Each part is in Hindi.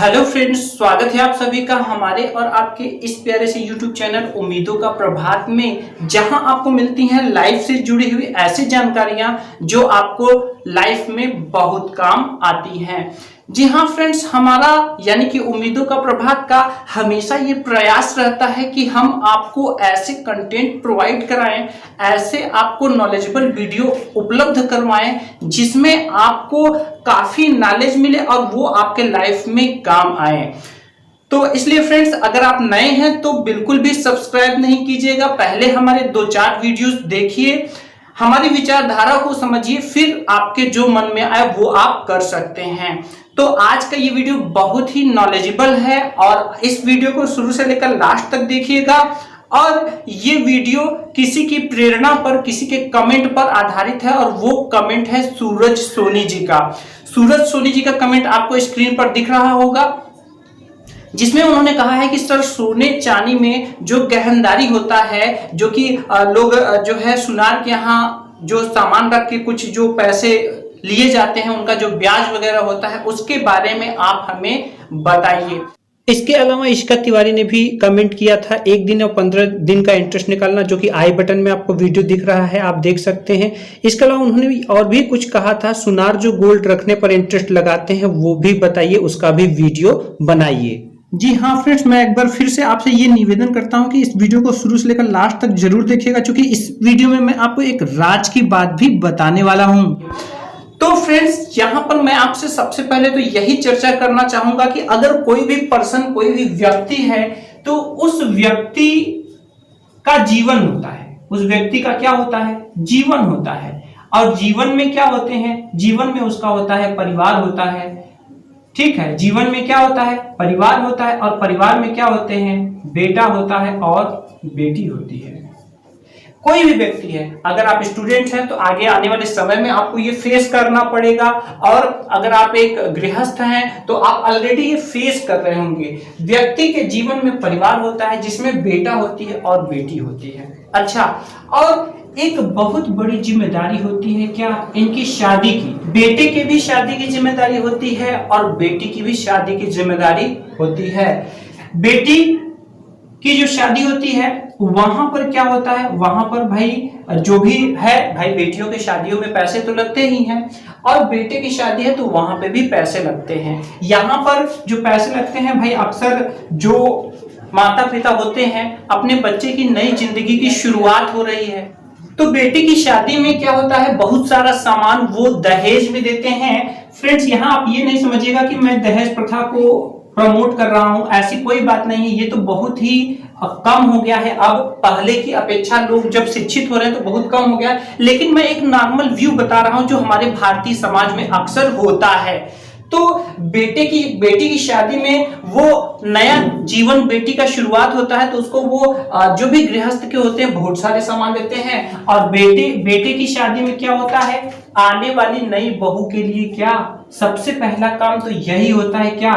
हेलो फ्रेंड्स, स्वागत है आप सभी का हमारे और आपके इस प्यारे से यूट्यूब चैनल उम्मीदों का प्रभात में, जहां आपको मिलती हैं लाइफ से जुड़ी हुई ऐसी जानकारियां जो आपको लाइफ में बहुत काम आती हैं। जी हाँ फ्रेंड्स, हमारा यानी कि उम्मीदों का प्रभात का हमेशा ये प्रयास रहता है कि हम आपको ऐसे कंटेंट प्रोवाइड कराएं, ऐसे आपको नॉलेजेबल वीडियो उपलब्ध करवाएं जिसमें आपको काफी नॉलेज मिले और वो आपके लाइफ में काम आए। तो इसलिए फ्रेंड्स, अगर आप नए हैं तो बिल्कुल भी सब्सक्राइब नहीं कीजिएगा, पहले हमारे 2-4 वीडियोस देखिए, हमारी विचारधारा को समझिए, फिर आपके जो मन में आए वो आप कर सकते हैं। तो आज का ये वीडियो बहुत ही नॉलेजेबल है और इस वीडियो को शुरू से लेकर लास्ट तक देखिएगा। और ये वीडियो किसी की प्रेरणा पर, किसी के कमेंट पर आधारित है और वो कमेंट है सूरज सोनी जी का। सूरज सोनी जी का कमेंट आपको स्क्रीन पर दिख रहा होगा, जिसमें उन्होंने कहा है कि सर, सोने चांदी में जो गहनदारी होता है, जो कि लोग जो है सुनार के यहाँ जो सामान रख के कुछ जो पैसे लिए जाते हैं, उनका जो ब्याज वगैरह होता है, उसके बारे में आप हमें बताइए। इसके अलावा इश्का तिवारी ने भी कमेंट किया था, 1 दिन और 15 दिन का इंटरेस्ट निकालना, जो कि आई बटन में आपको वीडियो दिख रहा है, आप देख सकते हैं। इसके अलावा उन्होंने और भी कुछ कहा था, सुनार जो गोल्ड रखने पर इंटरेस्ट लगाते हैं वो भी बताइए, उसका भी वीडियो बनाइए। जी हाँ फ्रेंड्स, मैं एक बार फिर से आपसे ये निवेदन करता हूँ कि इस वीडियो को शुरू से लेकर लास्ट तक जरूर देखिएगा, क्योंकि इस वीडियो में मैं आपको एक राज की बात भी बताने वाला हूँ। तो फ्रेंड्स, यहाँ पर मैं आपसे सबसे पहले तो यही चर्चा करना चाहूंगा कि अगर कोई भी पर्सन, कोई भी व्यक्ति है, तो उस व्यक्ति का जीवन होता है, उस व्यक्ति का क्या होता है, जीवन होता है। और जीवन में क्या होते हैं, जीवन में उसका होता है परिवार होता है, ठीक है। जीवन में क्या होता है, परिवार होता है, और परिवार में क्या होते हैं, बेटा होता है और बेटी होती है। कोई भी व्यक्ति है, अगर आप स्टूडेंट हैं तो आगे आने वाले समय में आपको ये फेस करना पड़ेगा, और अगर आप एक गृहस्थ हैं तो आप ऑलरेडी ये फेस कर रहे होंगे। व्यक्ति के जीवन में परिवार होता है, जिसमें बेटा होती है और बेटी होती है। अच्छा, और एक बहुत बड़ी जिम्मेदारी होती है क्या, इनकी शादी की। बेटे की भी शादी की जिम्मेदारी होती है और बेटी की भी शादी की जिम्मेदारी होती है। बेटी की जो शादी होती है वहां पर क्या होता है, वहां पर भाई जो भी है, भाई बेटियों की शादियों में पैसे तो लगते ही हैं, और बेटे की शादी है तो वहां पे भी पैसे लगते हैं। यहाँ पर जो पैसे लगते हैं भाई, अक्सर जो माता पिता होते हैं, अपने बच्चे की नई जिंदगी की शुरुआत हो रही है, तो बेटी की शादी में क्या होता है, बहुत सारा सामान वो दहेज में देते हैं। फ्रेंड्स, यहाँ आप ये नहीं समझिएगा कि मैं दहेज प्रथा को प्रमोट कर रहा हूं, ऐसी कोई बात नहीं है। ये तो बहुत ही कम हो गया है, अब पहले की अपेक्षा लोग जब शिक्षित हो रहे हैं तो बहुत कम हो गया है। लेकिन मैं एक नॉर्मल व्यू बता रहा हूं जो हमारे भारतीय समाज में अक्सर होता है। तो बेटी की शादी में वो नया जीवन बेटी का शुरुआत होता है, तो उसको वो जो भी गृहस्थ के होते हैं बहुत सारे सामान देते हैं। और बेटे की शादी में क्या होता है, आने वाली नई बहू के लिए क्या सबसे पहला काम तो यही होता है क्या,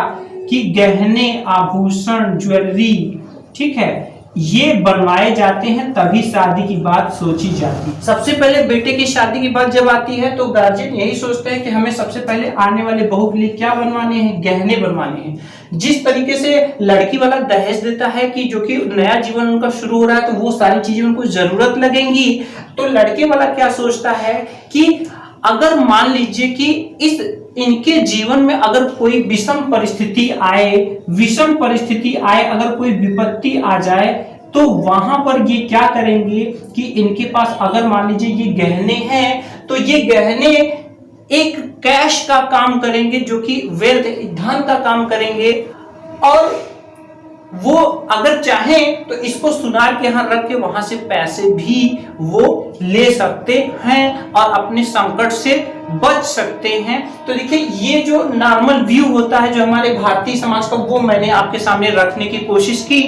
कि गहने, आभूषण, ज्वेलरी, ठीक है, ये बनवाए जाते हैं, तभी शादी की बात सोची जाती है। सबसे पहले बेटे की शादी की बात जब आती है तो गार्जियन यही सोचते हैं कि हमें सबसे पहले आने वाले बहू के लिए क्या बनवाने हैं, गहने बनवाने हैं। जिस तरीके से लड़की वाला दहेज देता है कि जो कि नया जीवन उनका शुरू हो रहा है, तो वो सारी चीजें उनको जरूरत लगेंगी, तो लड़के वाला क्या सोचता है कि अगर मान लीजिए कि इनके जीवन में अगर कोई विषम परिस्थिति आए, अगर कोई विपत्ति आ जाए, तो वहां पर ये क्या करेंगे कि इनके पास अगर मान लीजिए ये गहने हैं, तो ये गहने एक कैश का काम करेंगे, जो कि वेल्थ, धन का काम करेंगे। और वो अगर चाहें तो इसको सुनार के यहाँ रख के वहां से पैसे भी वो ले सकते हैं और अपने संकट से बच सकते हैं। तो देखिए, ये जो नॉर्मल व्यू होता है जो हमारे भारतीय समाज का, वो मैंने आपके सामने रखने की कोशिश की।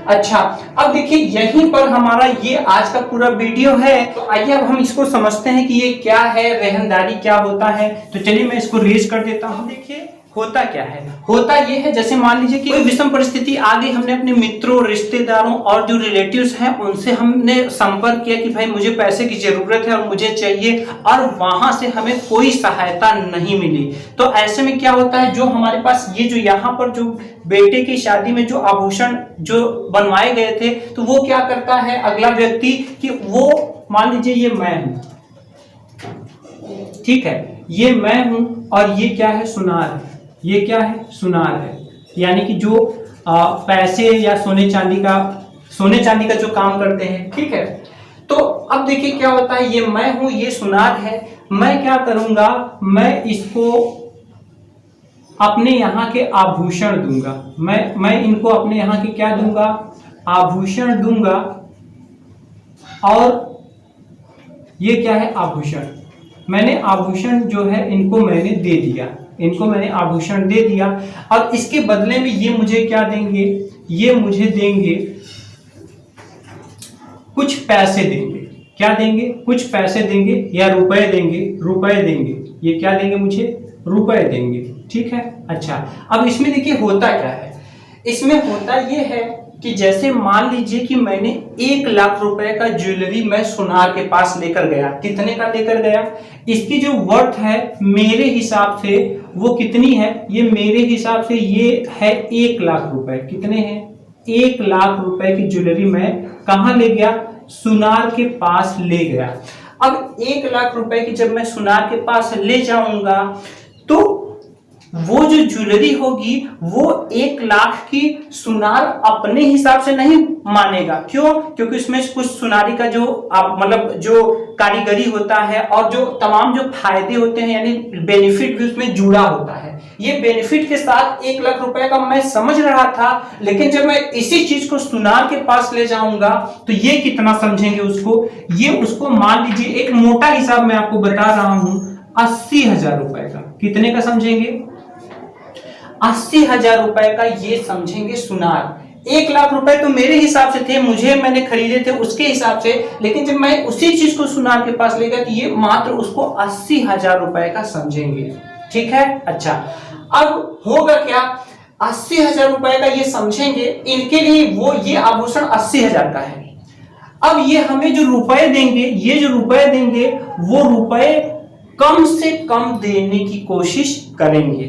अच्छा, अब देखिए यहीं पर हमारा ये आज का पूरा वीडियो है। तो आइए अब हम इसको समझते हैं कि ये क्या है, रहनदारी क्या होता है। तो चलिए मैं इसको रेज कर देता हूँ। देखिए, होता क्या है, होता ये है जैसे मान लीजिए कि कोई विषम परिस्थिति आ गई, हमने अपने मित्रों, रिश्तेदारों और जो रिलेटिव्स हैं उनसे हमने संपर्क किया कि भाई मुझे पैसे की जरूरत है और मुझे चाहिए, और वहां से हमें कोई सहायता नहीं मिली। तो ऐसे में क्या होता है, जो हमारे पास ये जो यहाँ पर जो बेटे की शादी में जो आभूषण जो बनवाए गए थे, तो वो क्या करता है अगला व्यक्ति कि वो मान लीजिए ये मैं हूं, ठीक है, ये मैं हूं और ये क्या है, सुनार है, ये क्या है, सुनार है, यानी कि जो पैसे या सोने चांदी का जो काम करते हैं, ठीक है। तो अब देखिए क्या होता है, ये मैं हूं, ये सुनार है, मैं क्या करूंगा, मैं इसको अपने यहाँ के आभूषण दूंगा, मैं इनको अपने यहाँ के क्या दूंगा, आभूषण दूंगा, और ये क्या है, आभूषण, मैंने आभूषण जो है इनको मैंने दे दिया, इनको मैंने आभूषण दे दिया, और इसके बदले में ये मुझे क्या देंगे, ये मुझे देंगे कुछ पैसे देंगे, क्या देंगे, कुछ पैसे देंगे या रुपए देंगे, ये क्या देंगे, मुझे रुपए देंगे, ठीक है। अच्छा, अब इसमें देखिए होता क्या है, इसमें होता ये है कि जैसे मान लीजिए कि मैंने 1 लाख रुपए का ज्वेलरी मैं सुनार के पास लेकर गया, कितने का लेकर गया, इसकी जो वर्थ है मेरे हिसाब से वो कितनी है, ये मेरे हिसाब से ये है 1 लाख रुपए, कितने हैं, 1 लाख रुपए की ज्वेलरी मैं कहां ले गया, सुनार के पास ले गया। अब 1 लाख रुपए की जब मैं सुनार के पास ले जाऊंगा तो वो जो ज्वेलरी होगी वो 1 लाख की सुनार अपने हिसाब से नहीं मानेगा, क्यों, क्योंकि उसमें कुछ सुनारी का जो मतलब जो कारीगरी होता है और जो तमाम जो फायदे होते हैं यानी बेनिफिट भी उसमें जुड़ा होता है। ये बेनिफिट के साथ 1 लाख रुपए का मैं समझ रहा था, लेकिन जब मैं इसी चीज को सुनार के पास ले जाऊंगा तो ये कितना समझेंगे उसको, ये उसको मान लीजिए एक मोटा हिसाब मैं आपको बता रहा हूं 80,000 रुपए का, कितने का समझेंगे, 80,000 रुपए का ये समझेंगे सुनार। 1 लाख रुपए तो मेरे हिसाब से थे, मैंने खरीदे थे उसके हिसाब से, लेकिन जब मैं उसी चीज को सुनार के पास ले गया तो ये मात्र उसको 80,000 रुपए का समझेंगे, ठीक है। अच्छा, अब होगा क्या, 80,000 रुपए का ये समझेंगे, इनके लिए वो ये आभूषण 80,000 का है। अब ये हमें जो रुपए देंगे, ये जो रुपए देंगे वो रुपए कम से कम देने की कोशिश करेंगे,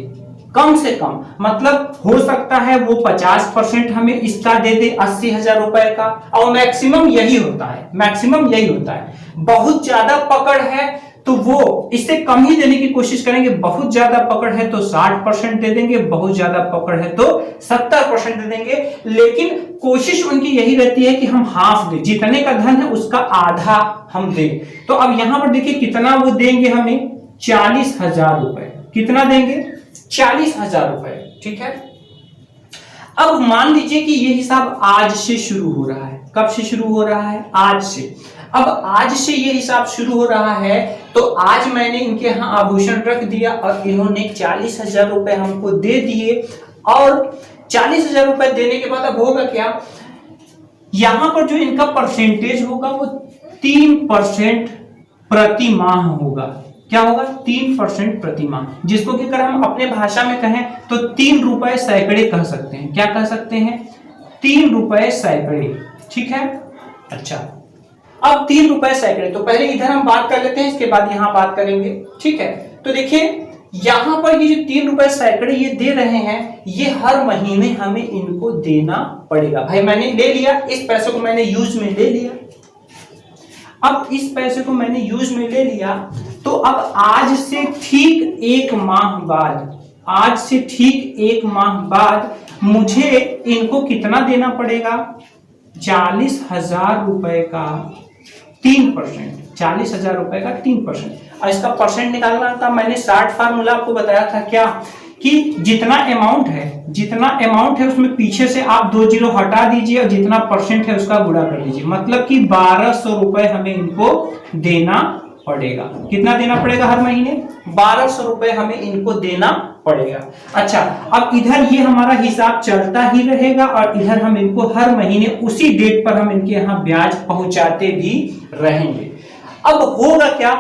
कम से कम, मतलब हो सकता है वो 50% हमें इसका दे दे 80,000 रुपए का, और मैक्सिमम यही होता है, मैक्सिमम यही होता है। बहुत ज्यादा पकड़ है तो वो इससे कम ही देने की कोशिश करेंगे, बहुत ज्यादा पकड़ है तो 60% दे देंगे, बहुत ज्यादा पकड़ है तो 70% दे देंगे, लेकिन कोशिश उनकी यही रहती है कि हम हाफ दें, जितने का धन है उसका आधा हम दें। तो अब यहां पर देखिए कितना वो देंगे हमें, 40,000 रुपए, कितना देंगे, 40,000 रुपए, ठीक है। अब मान लीजिए कि ये हिसाब आज से शुरू हो रहा है, कब से शुरू हो रहा है, आज से। अब आज से ये हिसाब शुरू हो रहा है तो आज मैंने इनके यहाँ आभूषण रख दिया और इन्होंने 40,000 रुपए हमको दे दिए, और 40,000 रुपए देने के बाद अब होगा क्या, यहां पर जो इनका परसेंटेज होगा वो 3% प्रति माह होगा, क्या होगा, 3% प्रति माह, जिसको कि अगर हम अपने भाषा में कहें तो 3 रुपए सैकड़े कह सकते हैं, क्या कह सकते हैं, 3 रुपए सैकड़े, ठीक है। अच्छा, अब 3 रुपए सैकड़े, तो पहले इधर हम बात कर लेते हैं, इसके बाद यहां बात करेंगे, ठीक है। तो देखिए यहां पर ये जो 3 रुपए सैकड़े ये दे रहे हैं, ये हर महीने हमें इनको देना पड़ेगा। भाई मैंने ले लिया, इस पैसे को मैंने यूज में ले लिया, अब इस पैसे को मैंने यूज में ले लिया, तो अब आज से ठीक 1 माह बाद, आज से ठीक 1 माह बाद मुझे इनको कितना देना पड़ेगा, 40,000 रुपए का 3%, 40,000 रुपए का 3%। और इसका परसेंट निकालना था, मैंने 60 फार्मूला आपको बताया था, क्या कि जितना अमाउंट है उसमें पीछे से आप 2 जीरो हटा दीजिए और जितना परसेंट है उसका गुणा कर दीजिए, मतलब कि 1200 रुपए हमें इनको देना पड़ेगा। कितना देना पड़ेगा हर महीने, 1200 रुपए हमें इनको देना पड़ेगा। अच्छा, अब इधर ये हमारा हिसाब चलता ही रहेगा और इधर हम इनको हर महीने उसी डेट पर हम इनके यहाँ ब्याज पहुंचाते भी रहेंगे। अब होगा क्या,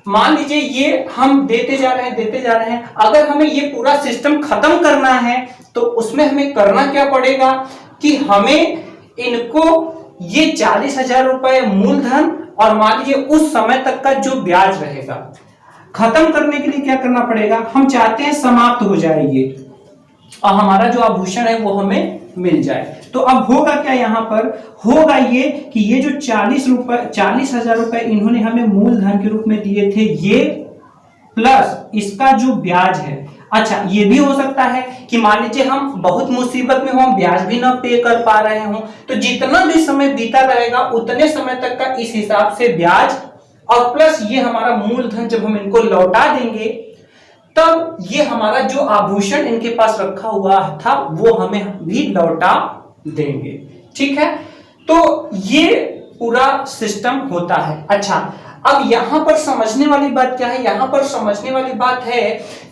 मान लीजिए ये हम देते जा रहे हैं। अगर हमें ये पूरा सिस्टम खत्म करना है तो उसमें हमें करना क्या पड़ेगा कि हमें इनको ये 40,000 रुपए मूलधन और मान लीजिए उस समय तक का जो ब्याज रहेगा, खत्म करने के लिए क्या करना पड़ेगा, हम चाहते हैं समाप्त हो जाए ये और हमारा जो आभूषण है वो हमें मिल जाए। तो अब होगा क्या, यहां पर होगा ये कि ये जो 40,000 रुपए इन्होंने हमें मूलधन के रूप में दिए थे, ये प्लस इसका जो ब्याज है। अच्छा, ये भी हो सकता है कि मान लीजिए हम बहुत मुसीबत में हो, ब्याज भी ना पे कर पा रहे हो, तो जितना भी समय बीता रहेगा उतने समय तक का इस हिसाब से ब्याज और प्लस ये हमारा मूलधन जब हम इनको लौटा देंगे तब ये हमारा जो आभूषण इनके पास रखा हुआ था वो हमें भी लौटा देंगे। ठीक है, तो ये पूरा सिस्टम होता है। अच्छा, अब यहां पर समझने वाली बात क्या है, यहां पर समझने वाली बात है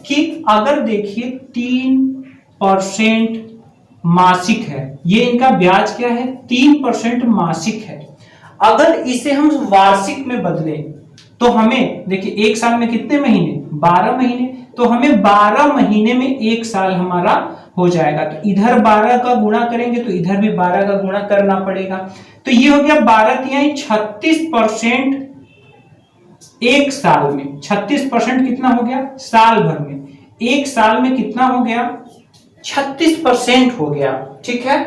कि अगर देखिए 3% मासिक है, ये इनका ब्याज क्या है, 3% मासिक है। अगर इसे हम वार्षिक में बदले तो हमें देखिए एक साल में कितने महीने, 12 महीने, तो हमें 12 महीने में एक साल हमारा हो जाएगा। तो इधर 12 का गुणा करेंगे तो इधर भी 12 का गुणा करना पड़ेगा। तो ये हो गया 12 36% एक साल में। 36% कितना हो गया, साल भर में। एक साल में कितना हो गया, 36% हो गया। ठीक है,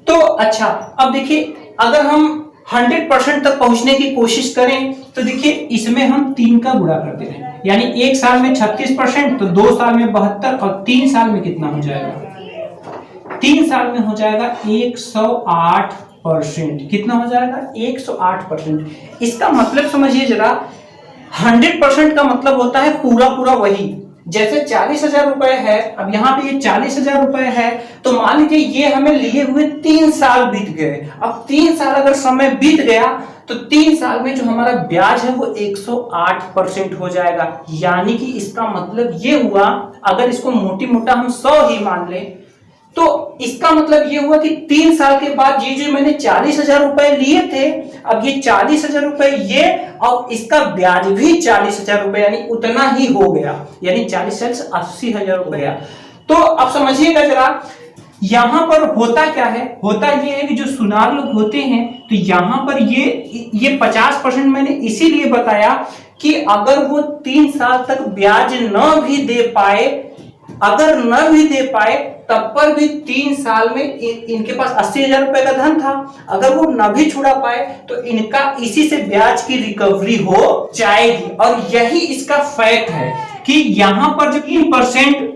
तो अच्छा अब देखिए अगर हम 100% तक पहुंचने की कोशिश करें तो देखिए इसमें हम 3 का गुणा करते हैं, यानी एक साल में 36% तो 2 साल में 72 और 3 साल में कितना हो जाएगा, 3 साल में हो जाएगा 108%। कितना हो जाएगा, 108%। इसका मतलब समझिए जरा, 100% का मतलब होता है पूरा पूरा वही। जैसे 40,000 रुपए है, अब यहाँ पे ये 40,000 रुपए है, तो मान लीजिए ये हमें लिए हुए 3 साल बीत गए। अब 3 साल अगर समय बीत गया तो 3 साल में जो हमारा ब्याज है वो 108% हो जाएगा। यानी कि इसका मतलब ये हुआ, अगर इसको मोटी मोटा हम 100 ही मान लें तो इसका मतलब ये हुआ कि 3 साल के बाद ये जो मैंने 40,000 रुपए लिए थे, अब ये 40,000 रुपए ये और इसका ब्याज भी 40,000 रुपए, यानी उतना ही हो गया, यानी 40 से 80,000 रुपए गया। तो अब समझिएगा जरा, यहां पर होता क्या है, होता ये है कि जो सुनार लोग होते हैं तो यहां पर ये 50% मैंने इसीलिए बताया कि अगर वो 3 साल तक ब्याज न भी दे पाए, अगर न भी दे पाए तब पर भी 3 साल में इनके पास 80,000 रुपए का धन था, अगर वो न भी छुड़ा पाए तो इनका इसी से ब्याज की रिकवरी हो जाएगी। और यही इसका फैक्ट है कि यहां पर जो 3%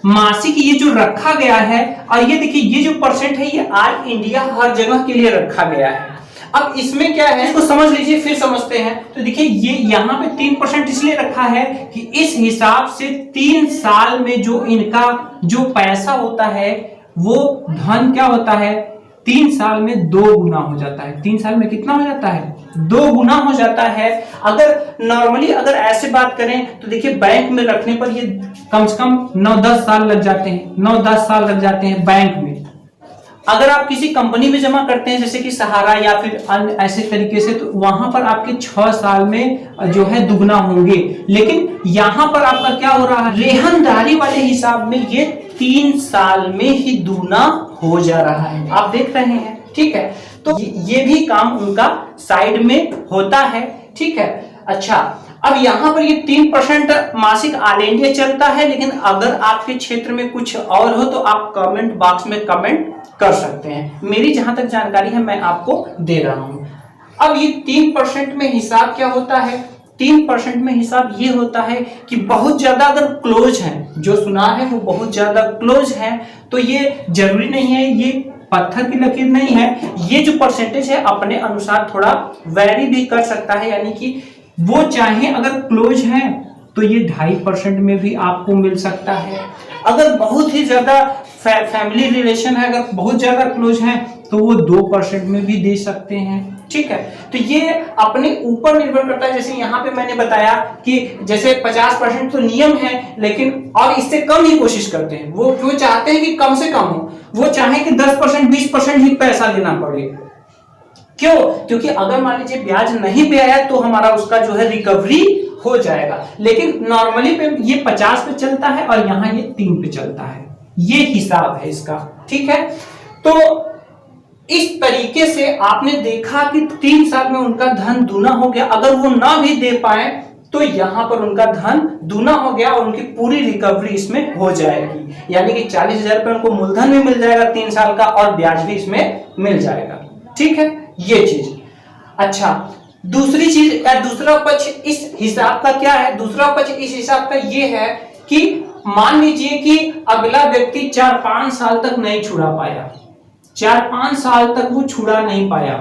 मासिक ये जो रखा गया है, और ये देखिए ये जो परसेंट है ये ऑल इंडिया हर जगह के लिए रखा गया है। अब इसमें क्या है इसको समझ लीजिए, फिर समझते हैं। तो देखिए ये यहाँ पे 3% इसलिए रखा है कि इस हिसाब से 3 साल में जो इनका जो पैसा होता है वो धन क्या होता है, 3 साल में 2 गुना हो जाता है। 3 साल में कितना हो जाता है, 2 गुना हो जाता है। अगर नॉर्मली अगर ऐसे बात करें तो देखिए बैंक में रखने पर ये कम से कम 9-10 साल लग जाते हैं, 9-10 साल लग जाते हैं बैंक में। अगर आप किसी कंपनी में जमा करते हैं जैसे कि सहारा या फिर अन्य ऐसे तरीके से, तो वहां पर आपके 6 साल में जो है दुगना होंगे। लेकिन यहां पर आपका क्या हो रहा है, रेहनदारी वाले हिसाब में ये 3 साल में ही दुगना हो जा रहा है, आप देख रहे हैं। ठीक है, तो ये भी काम उनका साइड में होता है। ठीक है, अच्छा अब यहां पर ये 3% मासिक ऑल इंडिया चलता है, लेकिन अगर आपके क्षेत्र में कुछ और हो तो आप कमेंट बॉक्स में कमेंट कर सकते हैं। मेरी जहां तक जानकारी है मैं आपको दे रहा हूं। अब ये 3% में हिसाब क्या होता है, 3% में हिसाब ये होता है कि बहुत ज्यादा अगर क्लोज है, जो सुनार है वो बहुत ज्यादा क्लोज है, तो ये जरूरी नहीं है, ये पत्थर की लकीर नहीं है, ये जो परसेंटेज है अपने अनुसार थोड़ा वेरी भी कर सकता है। यानी कि वो चाहे अगर क्लोज है तो ये 2.5% में भी आपको मिल सकता है। अगर बहुत ही ज्यादा फैमिली रिलेशन है, अगर बहुत ज्यादा क्लोज है तो वो 2% में भी दे सकते हैं। ठीक है, तो ये अपने ऊपर निर्भर करता है। जैसे यहाँ पे मैंने बताया कि जैसे 50% तो नियम है, लेकिन और इससे कम ही कोशिश करते हैं। वो चाहते हैं कि कम से कम हो, वो चाहे कि 10% 20% ही पैसा देना पड़े, क्यों? क्योंकि अगर मान लीजिए ब्याज नहीं पे आया तो हमारा उसका जो है रिकवरी हो जाएगा, लेकिन नॉर्मली पे ये 50 पे चलता है और यहाँ ये 3 पे चलता है, ये हिसाब है इसका। ठीक है, तो इस तरीके से आपने देखा कि 3 साल में उनका धन दूना हो गया। अगर वो ना भी दे पाए तो यहां पर उनका धन दूना हो गया और उनकी पूरी रिकवरी इसमें हो जाएगी, यानी कि 40,000 रुपए उनको मूलधन भी मिल जाएगा 3 साल का और ब्याज भी इसमें मिल जाएगा। ठीक है, ये चीज। अच्छा, दूसरी चीज या दूसरा पक्ष इस हिसाब का क्या है? दूसरा पक्ष इस हिसाब का ये है कि मान लीजिए कि अगला व्यक्ति 4-5 साल तक नहीं छुड़ा पाया, 4-5 साल तक वो छुड़ा नहीं पाया,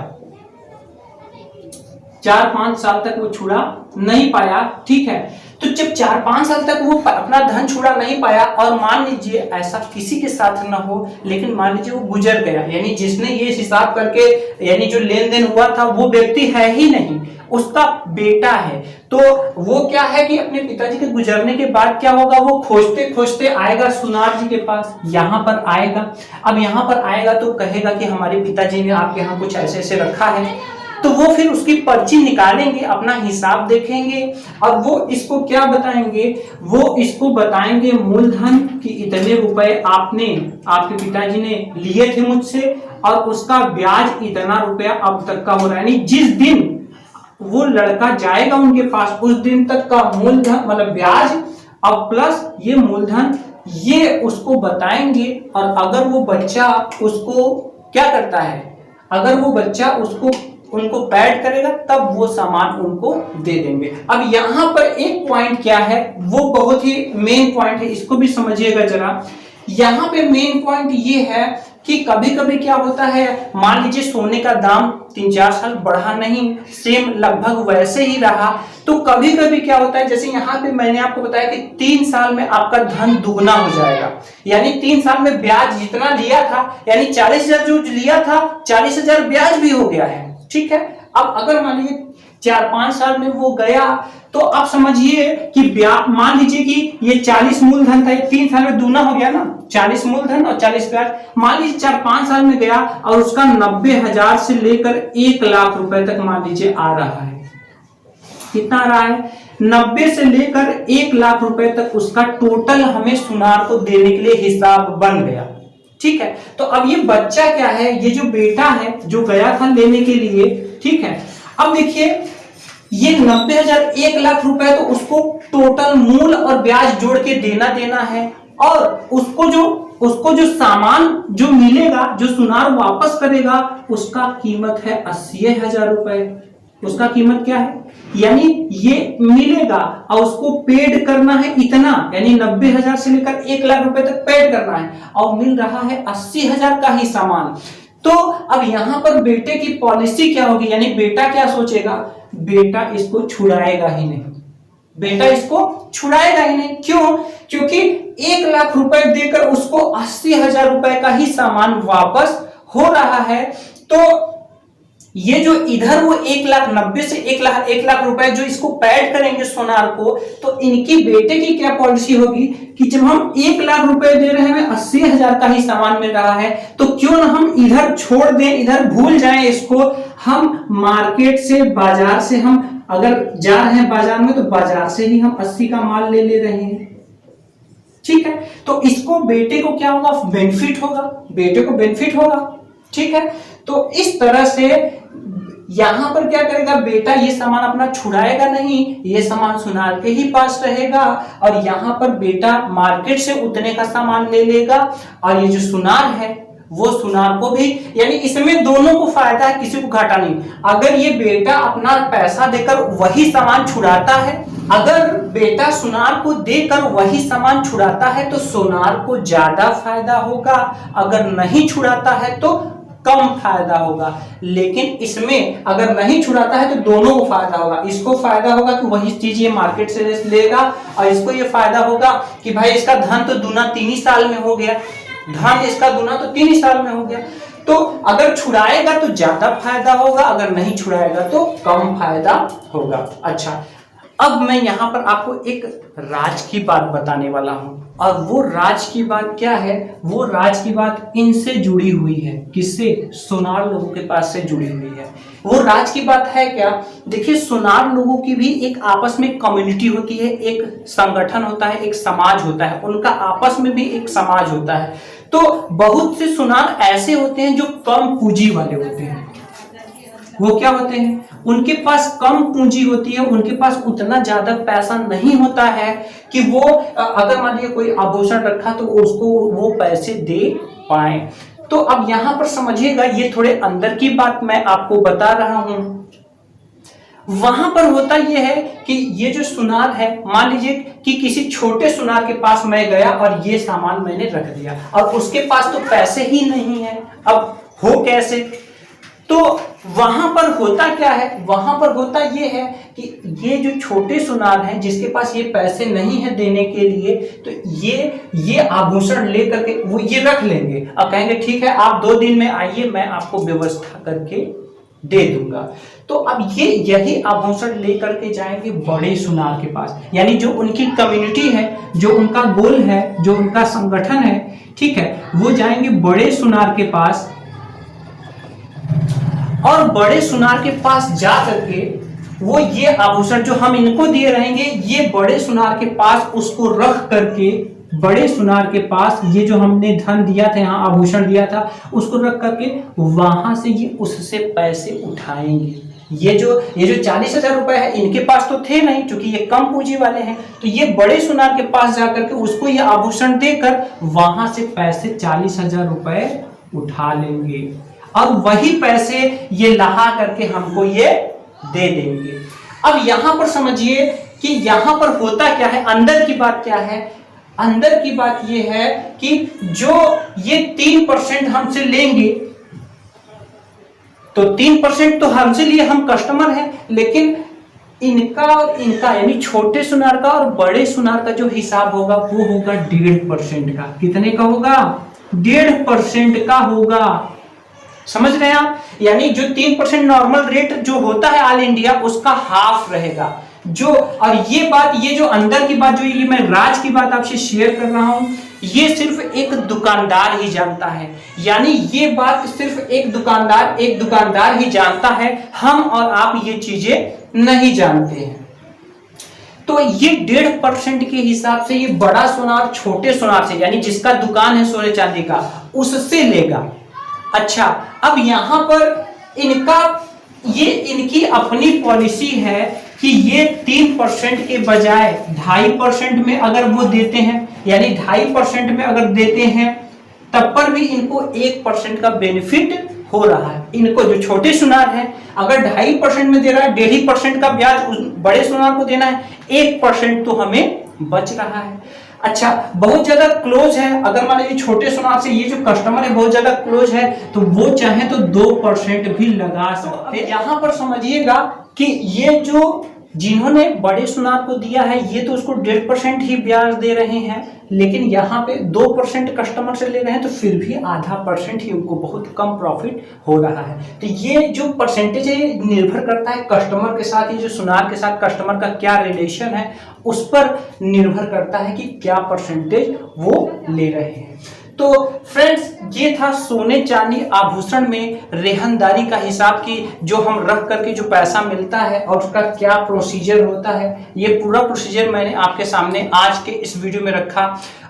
4-5 साल तक वो छुड़ा नहीं पाया। ठीक है, तो जब 4-5 साल तक वो अपना धन छुड़ा नहीं पाया और मान लीजिए ऐसा किसी के साथ ना हो, लेकिन मान लीजिए वो गुजर गया, यानी जिसने ये हिसाब करके यानी जो लेन देन हुआ था वो व्यक्ति है ही नहीं, उसका बेटा है, तो वो क्या है कि अपने पिताजी के गुजरने के बाद क्या होगा, वो खोजते खोजते आएगा सुनार जी के पास, यहाँ पर आएगा। अब यहाँ पर आएगा तो कहेगा कि हमारे पिताजी ने आपके यहाँ कुछ ऐसे ऐसे रखा है, तो वो फिर उसकी पर्ची निकालेंगे, अपना हिसाब देखेंगे और वो इसको क्या बताएंगे, वो इसको बताएंगे मूलधन कि इतने रुपए आपने आपके पिताजी ने लिए थे मुझसे और उसका ब्याज इतना रुपया अब तक का हो रहा है, यानी जिस दिन वो लड़का जाएगा उनके पास उस दिन तक का मूलधन मतलब ब्याज और प्लस ये मूलधन, ये उसको बताएंगे। और अगर वो बच्चा उसको क्या करता है, अगर वो बच्चा उसको उनको पैड करेगा तब वो सामान उनको दे देंगे। अब यहाँ पर एक पॉइंट क्या है, वो बहुत ही मेन पॉइंट है, इसको भी समझिएगा जरा। यहाँ पे मेन पॉइंट ये है कि कभी कभी क्या होता है, मान लीजिए सोने का दाम 3-4 साल बढ़ा नहीं, सेम लगभग वैसे ही रहा, तो कभी कभी क्या होता है, जैसे यहाँ पे मैंने आपको बताया कि 3 साल में आपका धन दुगना हो जाएगा, यानी 3 साल में ब्याज जितना लिया था, यानी 40,000 जो लिया था 40,000 ब्याज भी हो गया है। ठीक है, अब अगर मान लीजिए 4-5 साल में वो गया तो आप समझिए कि ब्याज, मान लीजिए कि ये 40 मूलधन था, 3 साल में दूना हो गया ना, 40 मूलधन और 40 ब्याज। मान लीजिए 4-5 साल में गया और उसका 90,000 से लेकर 1 लाख रुपए तक मान लीजिए आ रहा है। कितना आ रहा है? 90 से लेकर 1 लाख रुपए तक उसका टोटल हमें सुनार को देने के लिए हिसाब बन गया। ठीक है, तो अब ये बच्चा क्या है, ये जो बेटा है जो गया था लेने के लिए, ठीक है, अब देखिए ये 90,000 1 लाख रुपए तो उसको टोटल मूल और ब्याज जोड़ के देना है, और उसको जो सामान जो मिलेगा, जो सुनार वापस करेगा, उसका कीमत है 80,000 रुपए। उसका कीमत क्या है, यानी ये मिलेगा और उसको पेड करना है इतना, यानी 90,000 से लेकर 1 लाख रुपए तक पेड करना है और मिल रहा है 80,000 का ही सामान। तो अब यहां पर बेटे की पॉलिसी क्या होगी, यानी बेटा क्या सोचेगा, बेटा इसको छुड़ाएगा ही नहीं, बेटा इसको छुड़ाएगा ही नहीं। क्यों? क्योंकि 1 लाख रुपए देकर उसको 80,000 रुपए का ही सामान वापस हो रहा है। तो ये जो इधर वो 1,90,000 से 1 लाख रुपए जो इसको पैड करेंगे सोनार को, तो इनकी बेटे की क्या पॉलिसी होगी कि जब हम 1 लाख रुपए दे रहे हैं, 80,000 का ही सामान मिल रहा है, तो क्यों ना हम इधर छोड़ दें, इधर भूल जाएं इसको, हम मार्केट से बाजार से हम अगर जा रहे हैं बाजार में तो बाजार से ही हम 80 का माल ले रहे हैं। ठीक है, तो इसको बेटे को क्या होगा, बेनिफिट होगा, बेटे को बेनिफिट होगा। ठीक है, तो इस तरह से यहां पर क्या करेगा बेटा, ये सामान अपना छुड़ाएगा नहीं, ये सामान सुनार के ही पास रहेगा और यहां पर बेटा मार्केट से उतने का सामान ले लेगा और ये जो सुनार है वो सुनार को भी, यानी इसमें दोनों को फायदा है, किसी को घाटा नहीं। अगर ये बेटा अपना पैसा देकर वही सामान छुड़ाता है, अगर बेटा सुनार को देकर वही सामान छुड़ाता है तो सोनार को ज्यादा फायदा होगा, अगर नहीं छुड़ाता है तो कम फायदा होगा। लेकिन इसमें अगर नहीं छुड़ाता है तो दोनों को फायदा होगा, इसको फायदा होगा कि वही चीज ये मार्केट से लेगा और इसको ये फायदा होगा कि भाई इसका धन तो दूना 3 ही साल में हो गया, धन इसका दूना तो 3 ही साल में हो गया। तो अगर छुड़ाएगा तो ज्यादा फायदा होगा, अगर नहीं छुड़ाएगा तो कम फायदा होगा। अच्छा, अब मैं यहां पर आपको एक राज की बात बताने वाला हूं। और वो राज की बात क्या है, वो राज की बात इनसे जुड़ी हुई है। किससे? सुनार लोगों के पास से जुड़ी हुई है। वो राज की बात है क्या? देखिए, सुनार लोगों की भी एक आपस में कम्युनिटी होती है, एक संगठन होता है, एक समाज होता है, उनका आपस में भी एक समाज होता है। तो बहुत से सुनार ऐसे होते हैं जो कम पूंजी वाले होते हैं। वो क्या होते हैं? उनके पास कम पूंजी होती है, उनके पास उतना ज्यादा पैसा नहीं होता है कि वो अगर मान लीजिए कोई आभूषण रखा तो उसको वो पैसे दे पाए। तो अब यहां पर समझिएगा, ये थोड़े अंदर की बात मैं आपको बता रहा हूं। वहां पर होता यह है कि ये जो सुनार है, मान लीजिए कि किसी छोटे सुनार के पास मैं गया और ये सामान मैंने रख दिया और उसके पास तो पैसे ही नहीं है, अब हो कैसे? तो वहां पर होता क्या है? वहां पर होता ये है कि ये जो छोटे सुनार हैं जिसके पास ये पैसे नहीं है देने के लिए, तो ये आभूषण लेकर के वो ये रख लेंगे और कहेंगे ठीक है, आप 2 दिन में आइए, मैं आपको व्यवस्था करके दे दूंगा। तो अब ये यही आभूषण लेकर के जाएंगे बड़े सुनार के पास, यानी जो उनकी कम्युनिटी है, जो उनका गोल है, जो उनका संगठन है, ठीक है, वो जाएंगे बड़े सुनार के पास और बड़े सुनार के पास जा करके वो ये आभूषण जो हम इनको दिए रहेंगे, ये बड़े सुनार के पास उसको रख करके, बड़े सुनार के पास ये जो हमने धन दिया था, यहाँ आभूषण दिया था, उसको रख करके वहां से ये उससे पैसे उठाएंगे। ये जो 40,000 रुपए है, इनके पास तो थे नहीं क्योंकि ये कम पूंजी वाले हैं, तो ये बड़े सुनार के पास जाकर के उसको ये आभूषण देकर वहां से पैसे 40,000 रुपए उठा लेंगे और वही पैसे ये लहा करके हमको ये दे देंगे। अब यहां पर समझिए कि यहां पर होता क्या है, अंदर की बात क्या है? अंदर की बात ये है कि जो ये 3% हमसे लेंगे, तो 3% तो हमसे लिए, हम कस्टमर हैं, लेकिन इनका और इनका यानी छोटे सुनार का और बड़े सुनार का जो हिसाब होगा वो होगा 1.5% का। कितने का होगा? 1.5% का होगा। समझ रहे हैं आप? यानी जो 3% नॉर्मल रेट जो होता है ऑल इंडिया, उसका हाफ रहेगा। और ये जो अंदर की बात, जो ये मैं राज की बात आपसे शेयर कर रहा हूं, ये सिर्फ एक दुकानदार ही जानता है। यानी ये बात सिर्फ एक दुकानदार ही जानता है, हम और आप ये चीजें नहीं जानते हैं। तो ये 1.5% के हिसाब से ये बड़ा सुनार छोटे सुनार से, यानी जिसका दुकान है सोने चांदी का, उससे लेगा। अच्छा, अब यहां पर इनकी अपनी पॉलिसी है कि ये 3% के बजाय 2.5% में अगर वो देते हैं, यानी 2.5% में अगर देते हैं, तब पर भी इनको 1% का बेनिफिट हो रहा है। इनको जो छोटे सुनार है, अगर 2.5% में दे रहा है, 1.5% का ब्याज उस बड़े सुनार को देना है, 1% तो हमें बच रहा है। अच्छा, बहुत ज्यादा क्लोज है, अगर मान लीजिए छोटे सुनार से ये जो कस्टमर है बहुत ज्यादा क्लोज है, तो वो चाहे तो 2% भी लगा सकते हैं। यहां पर समझिएगा कि ये जो जिन्होंने बड़े सुनार को दिया है, ये तो उसको 1.5% ही ब्याज दे रहे हैं, लेकिन यहाँ पे 2% कस्टमर से ले रहे हैं, तो फिर भी 0.5% ही उनको बहुत कम प्रॉफिट हो रहा है। तो ये जो परसेंटेज है निर्भर करता है कस्टमर के साथ, ये जो सुनार के साथ कस्टमर का क्या रिलेशन है उस पर निर्भर करता है कि क्या परसेंटेज वो ले रहे हैं। तो फ्रेंड्स, ये था सोने चांदी आभूषण में रेहनदारी का हिसाब की जो हम रख करके जो पैसा मिलता है और उसका क्या प्रोसीजर होता है। ये पूरा प्रोसीजर मैंने आपके सामने आज के इस वीडियो में रखा।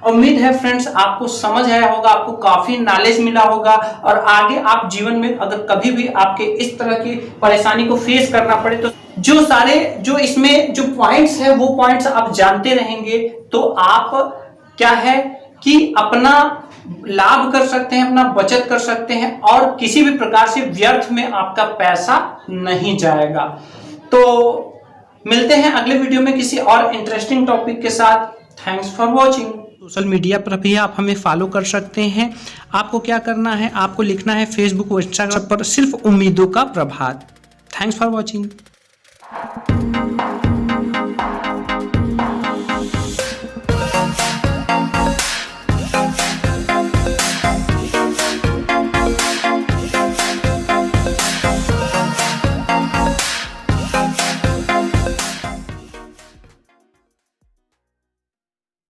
उम्मीद है फ्रेंड्स आपको समझ आया होगा, आपको काफी नॉलेज मिला होगा और आगे आप जीवन में अगर कभी भी आपके इस तरह की परेशानी को फेस करना पड़े तो जो इसमें जो पॉइंट्स है वो पॉइंट्स आप जानते रहेंगे, तो आप क्या है कि अपना लाभ कर सकते हैं, अपना बचत कर सकते हैं और किसी भी प्रकार से व्यर्थ में आपका पैसा नहीं जाएगा। तो मिलते हैं अगले वीडियो में किसी और इंटरेस्टिंग टॉपिक के साथ। Thanks for watching. Social media पर भी आप हमें फॉलो कर सकते हैं। आपको क्या करना है, आपको लिखना है फेसबुक और इंस्टाग्राम पर सिर्फ उम्मीदों का प्रभात। Thanks for watching.